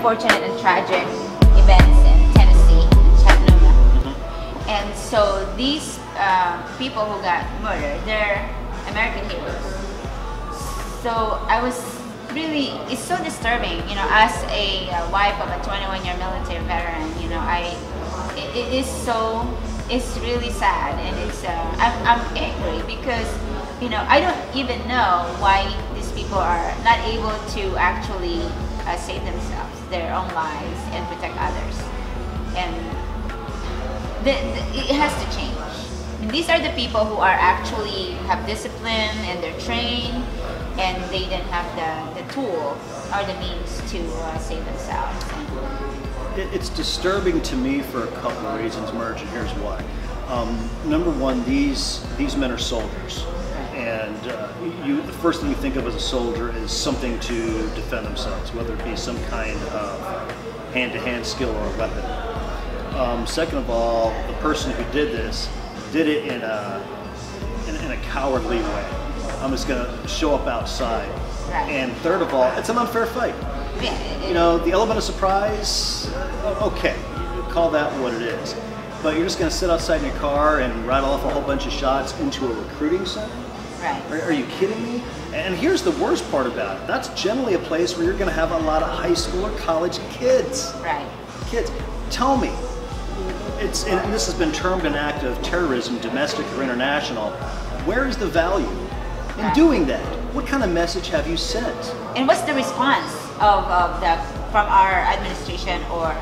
unfortunate and tragic events in Tennessee, in Chattanooga. And so these people who got murdered, they're American heroes. So I was really, it's so disturbing, you know, as a wife of a 21-year military veteran, you know, it is so, it's really sad, and it's, I'm angry because, you know, I don't even know why these people are not able to actually save themselves, their own lives, and protect others. And it has to change. And these are the people who are actually have discipline and they're trained, and they didn't have the tool or the means to save themselves. It's disturbing to me for a couple of reasons, Merge, and here's why. Number one, these men are soldiers, and the first thing you think of as a soldier is something to defend themselves, whether it be some kind of hand-to-hand skill or a weapon. Second of all, the person who did this did it in a cowardly way. I'm just going to show up outside. Right. And third of all, it's an unfair fight. You know, the element of surprise, okay, call that what it is. But you're just going to sit outside in your car and rattle off a whole bunch of shots into a recruiting center? Right. Are you kidding me? And here's the worst part about it. That's generally a place where you're going to have a lot of high school or college kids. Right. Kids, tell me, and this has been termed an act of terrorism, domestic or international. Where is the value in doing that? What kind of message have you sent? And what's the response from our administration, or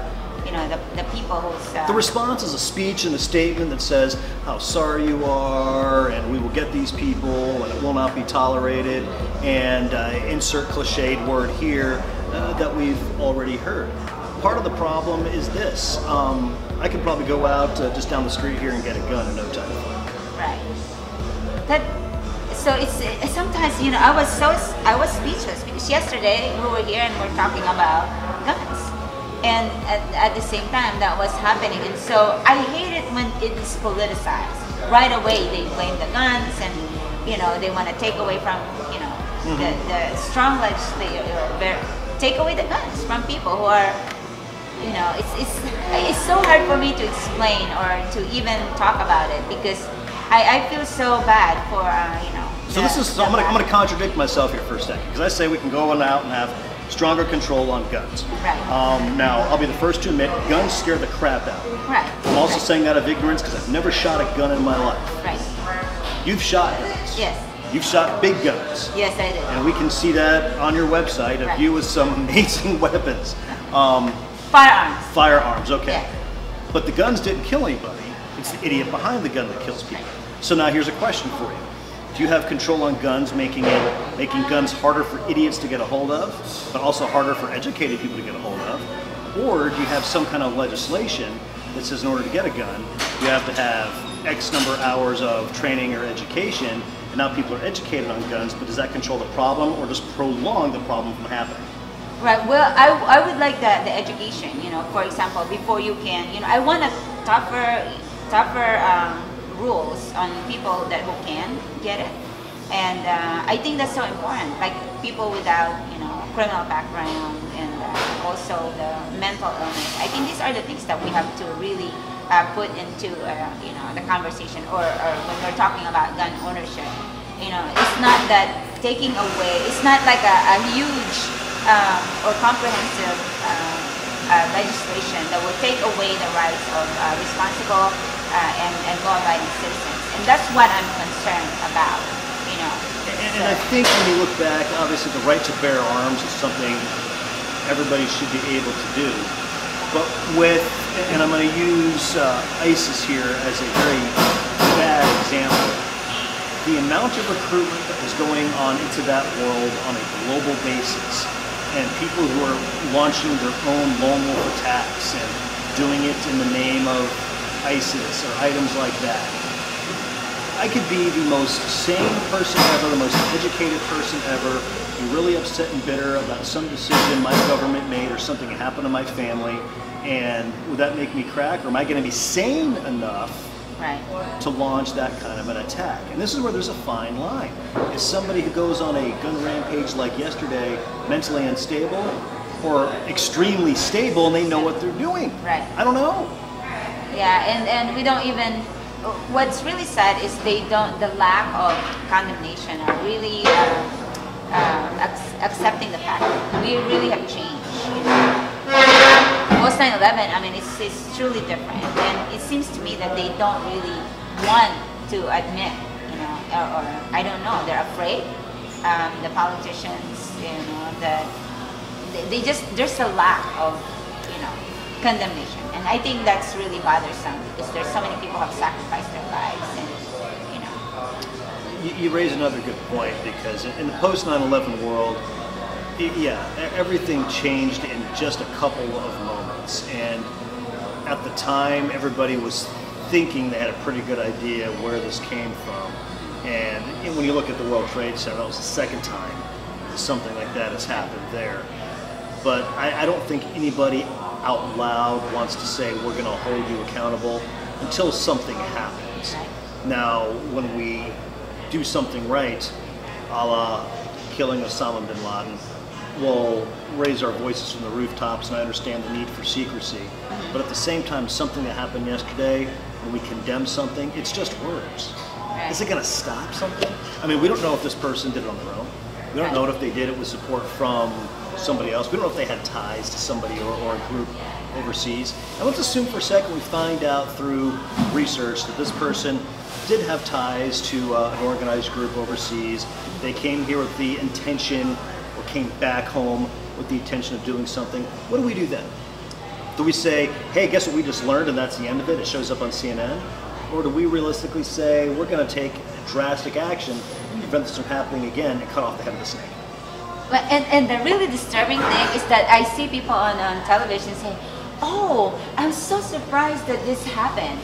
you know, the people who's... The response is a speech and a statement that says how sorry you are, and we will get these people, and it will not be tolerated, and insert cliched word here that we've already heard. Part of the problem is this. I could probably go out just down the street here and get a gun in no time. Right. So it's sometimes, you know, I was speechless because yesterday we were here and we're talking about guns, and at the same time that was happening, and so I hate it when it's politicized. Right away they blame the guns, and you know, they want to take away from, you know, the strong legislature, take away the guns from people who are, you know, it's so hard for me to explain or to even talk about it because I feel so bad for you know. So I'm going to contradict myself here for a second, because I say we can go out and have stronger control on guns. Right. Now, I'll be the first to admit, guns scare the crap out of me. Right. I'm also saying that of ignorance because I've never shot a gun in my life. Right. You've shot guns. Yes. You've shot big guns. Yes, I did. And we can see that on your website of you with some amazing weapons. Firearms. Firearms, okay. Yeah. But the guns didn't kill anybody. It's the idiot behind the gun that kills people. So now here's a question for you. Do you have control on guns, making guns harder for idiots to get a hold of, but also harder for educated people to get a hold of? Or do you have some kind of legislation that says in order to get a gun, you have to have X number of hours of training or education, and now people are educated on guns, but does that control the problem or just prolong the problem from happening? Right, well, I would like the education, you know, for example, before you can, you know, I want a tougher rules on people who can get it, and I think that's so important. Like people without, you know, criminal background, and also the mental illness. I think these are the things that we have to really put into you know, the conversation, or when we're talking about gun ownership. You know, it's not that taking away. It's not like a huge or comprehensive legislation that will take away the rights of responsible and law-abiding citizens, and that's what I'm concerned about, you know. And I think when you look back, obviously the right to bear arms is something everybody should be able to do. But and I'm going to use ISIS here as a very bad example, the amount of recruitment that is going on into that world on a global basis, and people who are launching their own lone wolf attacks and doing it in the name of ISIS or items like that. I could be the most sane person ever, the most educated person ever, be really upset and bitter about some decision my government made or something that happened to my family, and would that make me crack, or am I going to be sane enough to launch that kind of an attack? And this is where there's a fine line. Is somebody who goes on a gun rampage like yesterday mentally unstable? or extremely stable and they know what they're doing. Right. I don't know. Yeah, and we don't even, what's really sad is the lack of condemnation are really accepting the fact that we really have changed. You know? Post 9/11, I mean, it's truly different, and it seems to me that they don't really want to admit, you know, or I don't know, they're afraid. The politicians, you know, they just, there's a lack of, you know, condemnation, and I think that's really bothersome because there's so many people who have sacrificed their lives, and you know. You raise another good point, because in the post 9/11 world, yeah, everything changed in just a couple of moments, and at the time everybody was thinking they had a pretty good idea where this came from. And when you look at the World Trade Center, that was the second time something like that has happened there. But I don't think anybody out loud wants to say we're going to hold you accountable until something happens. Now, when we do something right, a la killing Osama bin Laden, we'll raise our voices from the rooftops, and I understand the need for secrecy. But at the same time, something that happened yesterday, when we condemn something, it's just words. Is it going to stop something? I mean, we don't know if this person did it on their own. We don't know if they did it with support from somebody else. We don't know if they had ties to somebody or a group overseas. And let's assume for a second we find out through research that this person did have ties to an organized group overseas. They came here with the intention, or came back home with the intention of doing something. What do we do then? Do we say, hey, guess what we just learned, and that's the end of it? It shows up on CNN? Or do we realistically say we're going to take drastic action to prevent this from happening again and cut off the head of the snake? Well, and the really disturbing thing is that I see people on television say, oh, I'm so surprised that this happened.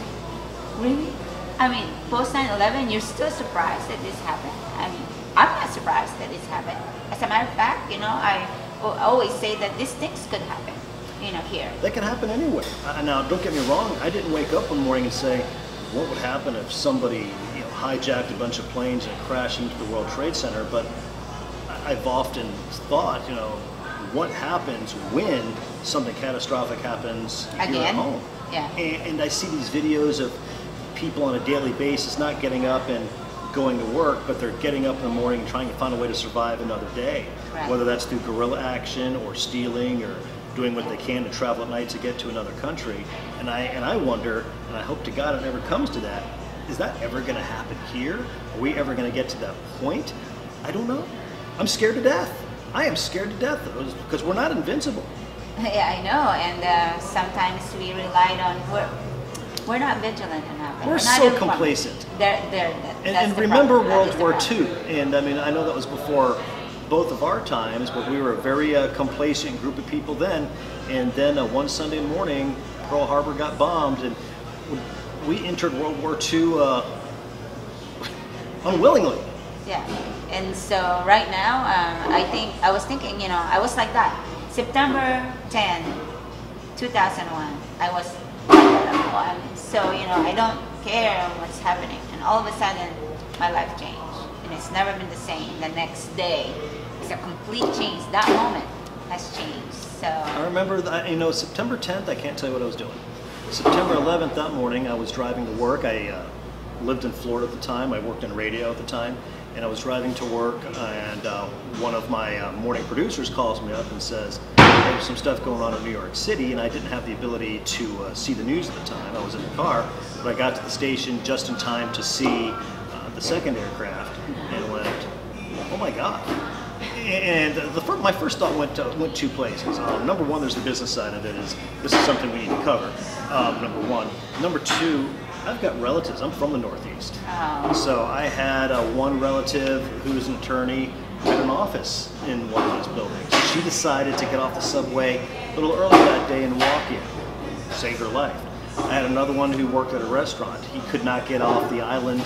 Really? I mean, post 9/11, you're still surprised that this happened. I mean, I'm not surprised that this happened. As a matter of fact, you know, I will always say that these things could happen, you know, here. They can happen anywhere. Now, don't get me wrong, I didn't wake up one morning and say, what would happen if somebody, you know, hijacked a bunch of planes and crashed into the World Trade Center? But I've often thought, you know, what happens when something catastrophic happens here at home? Yeah. And I see these videos of people on a daily basis not getting up and going to work, but they're getting up in the morning and trying to find a way to survive another day. Right. Whether that's through guerrilla action or stealing or doing what they can to travel at night to get to another country. And I wonder, and I hope to God it never comes to that, is that ever going to happen here? Are we ever going to get to that point? I don't know. I'm scared to death. I am scared to death, because we're not invincible. Yeah, I know, and sometimes we relied on, we're not vigilant enough. We're not so informed. complacent. And remember World War II, and I mean, I know that was before both of our times, but we were a very complacent group of people then. And then one Sunday morning, Pearl Harbor got bombed, and we entered World War II unwillingly. Yeah, and so right now, I was thinking, you know, I was like that. September 10, 2001, I was so, you know, I don't care what's happening. And all of a sudden, my life changed. And it's never been the same. The next day, it's a complete change. That moment has changed. So I remember that, you know, September 10th, I can't tell you what I was doing. September 11th, that morning, I was driving to work. I lived in Florida at the time. I worked in radio at the time. And I was driving to work, and one of my morning producers calls me up and says, there's some stuff going on in New York City, and I didn't have the ability to see the news at the time. I was in the car, but I got to the station just in time to see the second aircraft, and went, oh my God. And my first thought went two places. Number one, there's the business side of it. This is something we need to cover, number one. Number two, I've got relatives. I'm from the Northeast. Oh. So I had one relative who was an attorney at an office in one of those buildings. She decided to get off the subway a little early that day and walk in. Saved her life. I had another one who worked at a restaurant. He could not get off the island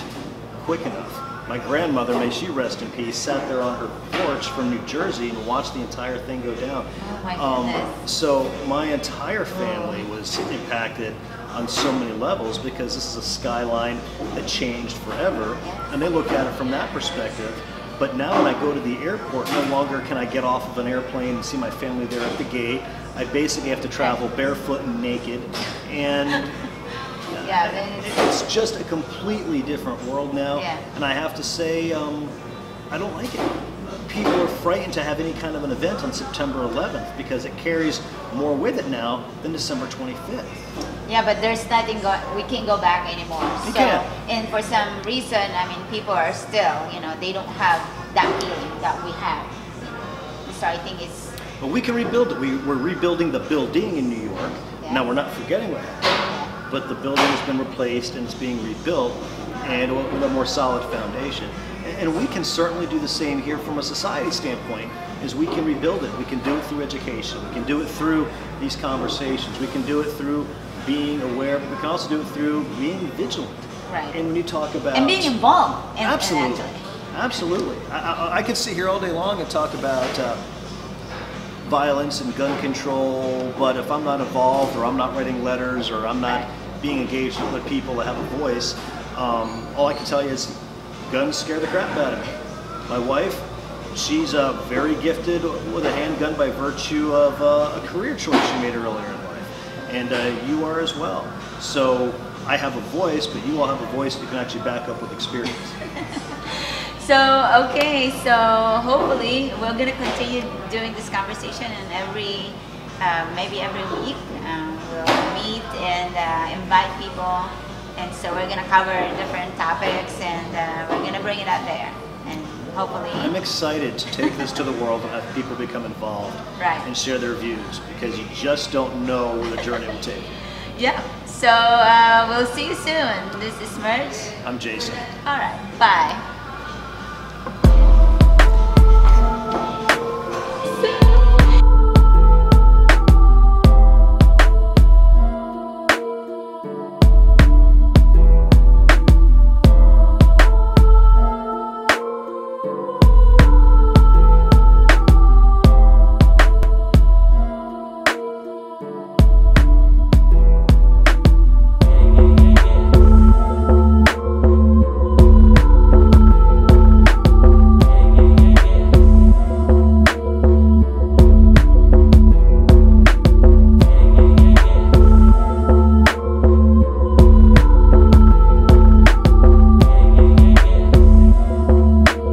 quick enough. My grandmother, may she rest in peace, sat there on her porch from New Jersey and watched the entire thing go down. Oh my goodness. So my entire family was impacted on so many levels, because this is a skyline that changed forever, and they look at it from that perspective. But now when I go to the airport, no longer can I get off of an airplane and see my family there at the gate. I basically have to travel barefoot and naked, and Yeah, then it's just a completely different world now. Yeah. And I have to say, I don't like it. People are frightened to have any kind of an event on September 11th because it carries more with it now than December 25th. yeah, but there's nothing we can't go back anymore. You So, can't. and for some reason, I mean, people are still, they don't have that feeling that we have. So I think it's But we can rebuild it. We're rebuilding the building in New York. Yeah. Now we're not forgetting what happened, but the building has been replaced and it's being rebuilt and with a more solid foundation. And we can certainly do the same here from a society standpoint, is we can rebuild it. We can do it through education. We can do it through these conversations. We can do it through being aware, but we can also do it through being vigilant. Right. And when you talk about... and being involved. Absolutely. And Absolutely. I could sit here all day long and talk about violence and gun control, but if I'm not involved or I'm not writing letters or I'm not being engaged with people that have a voice, all I can tell you is guns scare the crap out of me. My wife, she's very gifted with a handgun by virtue of a career choice she made earlier in life, and you are as well. So I have a voice, but you all have a voice that you can actually back up with experience. So, okay, so hopefully we're going to continue doing this conversation, and maybe every week we'll meet and invite people, and so we're going to cover different topics, and we're going to bring it out there, and hopefully... I'm excited to take this to the world and have people become involved and share their views, because you just don't know where the journey will take you. Yeah, so we'll see you soon. This is Merge. I'm Jason. All right, bye.